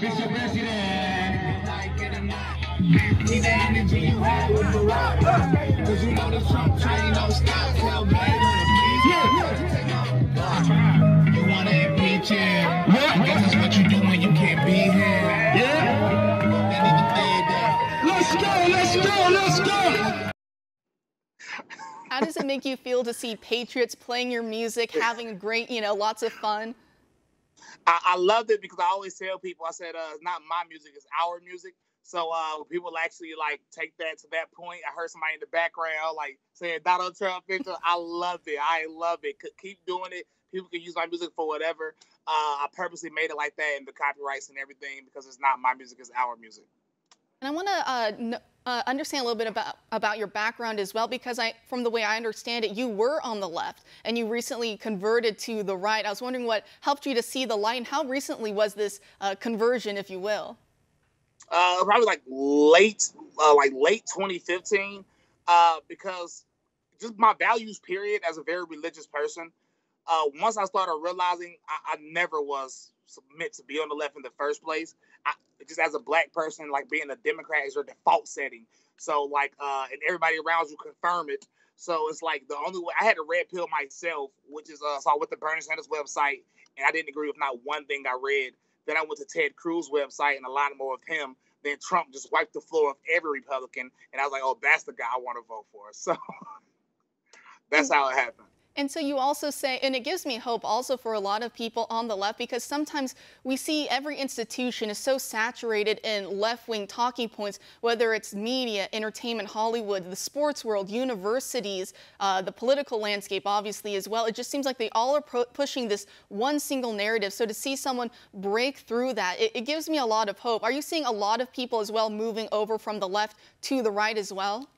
Mr. President. Need the energy you have with the rock. Cause you know the Trump train don't stop. Tell Biden you wanna impeach him. I guess that's what you do when you can't be here. Yeah. Let's go. How does it make you feel to see patriots playing your music, having a great, lots of fun? I loved it because I always tell people, I said, it's not my music, it's our music. So people actually take that to that point. I heard somebody in the background saying Donald Trump picture. I love it. I love it. Keep doing it. People can use my music for whatever. I purposely made it like that in the copyrights and everything because it's not my music, it's our music. And I want to understand a little bit about your background as well, because from the way I understand it, you were on the left and you recently converted to the right. I was wondering what helped you to see the light, and how recently was this conversion, if you will? Probably late 2015, because just my values, period, as a very religious person. Once I started realizing I never was meant to be on the left in the first place. Just as a black person, being a Democrat is your default setting. So and everybody around you confirm it. So it's the only way. I had to red pill myself, which is so I went to Bernie Sanders' website and I didn't agree with not one thing I read. Then I went to Ted Cruz's website and aligned more with him. Then Trump just wiped the floor of every Republican, and I was like, oh, that's the guy I want to vote for. So that's how it happened. And so you also say, and it gives me hope also for a lot of people on the left, because sometimes we see every institution is so saturated in left-wing talking points, whether it's media, entertainment, Hollywood, the sports world, universities, the political landscape, obviously, as well. It just seems like they all are pushing this one single narrative. So to see someone break through that, it gives me a lot of hope. Are you seeing a lot of people as well moving over from the left to the right as well?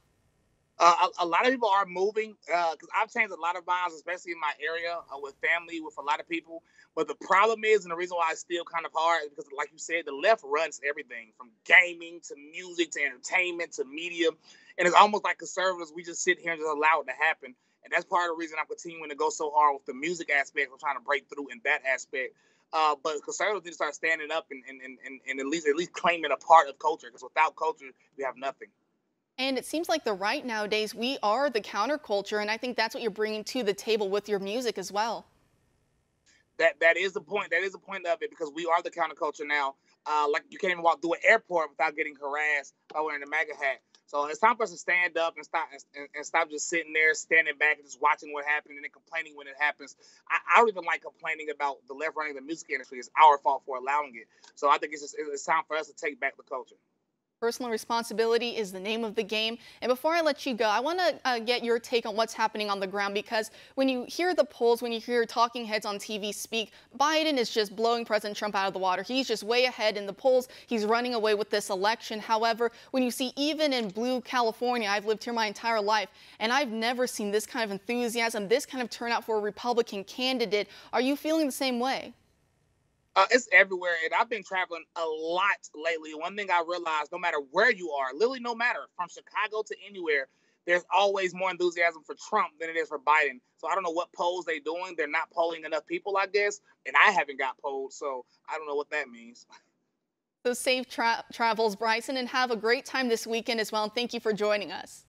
A lot of people are moving because I've changed a lot of minds, especially in my area with family, with a lot of people. But the problem is, and the reason why it's still kind of hard, is because, like you said, the left runs everything from gaming to music to entertainment to media. And it's almost like conservatives, we just sit here and just allow it to happen. And that's part of the reason I'm continuing to go so hard with the music aspect. We're trying to break through in that aspect. But conservatives need to start standing up and at least claiming a part of culture, because without culture, we have nothing. And it seems like the right nowadays, we are the counterculture, and I think that's what you're bringing to the table with your music as well. That is the point. That is the point of it, because we are the counterculture now. You can't even walk through an airport without getting harassed by wearing a MAGA hat. So it's time for us to stand up and stop just sitting there, standing back and just watching what happens and then complaining when it happens. I don't even like complaining about the left running the music industry. It's our fault for allowing it. So I think it's time for us to take back the culture. Personal responsibility is the name of the game. And before I let you go, I want to get your take on what's happening on the ground, because when you hear the polls, when you hear talking heads on TV speak, Biden is just blowing President Trump out of the water. He's just way ahead in the polls. He's running away with this election. However, when you see even in blue California, I've lived here my entire life, and I've never seen this kind of enthusiasm, this kind of turnout for a Republican candidate. Are you feeling the same way? It's everywhere, and I've been traveling a lot lately. One thing I realized, no matter where you are, literally no matter, from Chicago to anywhere, there's always more enthusiasm for Trump than it is for Biden. So I don't know what polls they're doing. They're not polling enough people, I guess, and I haven't got polled, so I don't know what that means. So safe travels, Bryson, and have a great time this weekend as well, and thank you for joining us.